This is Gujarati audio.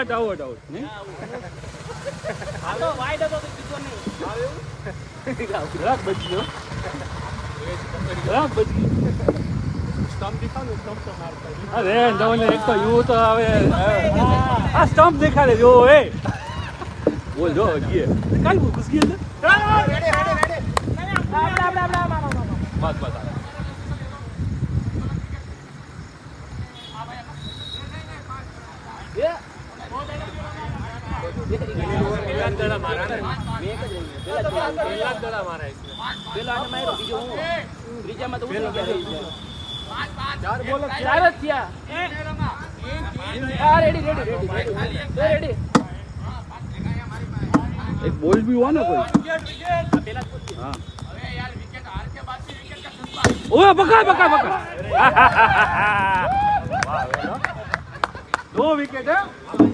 આઉટ આઉટ આઉટ નહીં આ તો વાઈડ હતો તો કીધું નહીં આવે એવું ગ્રાહક બચી ગયો ગ્રાહક બચી ગયો સ્ટમ્પ દેખાવ ને સ્ટમ્પ તો મારતા અરે ધવલને એક તો યુ તો હવે આ સ્ટમ્પ દેખાડે જો એ બોલ જો ગીએ કાલ ઘુસ ગઈ છે બસ બસ एक बॉल भी हुआ ना कोई हाँ ओए पकड़ पकड़ पकड़ 2 विकेट है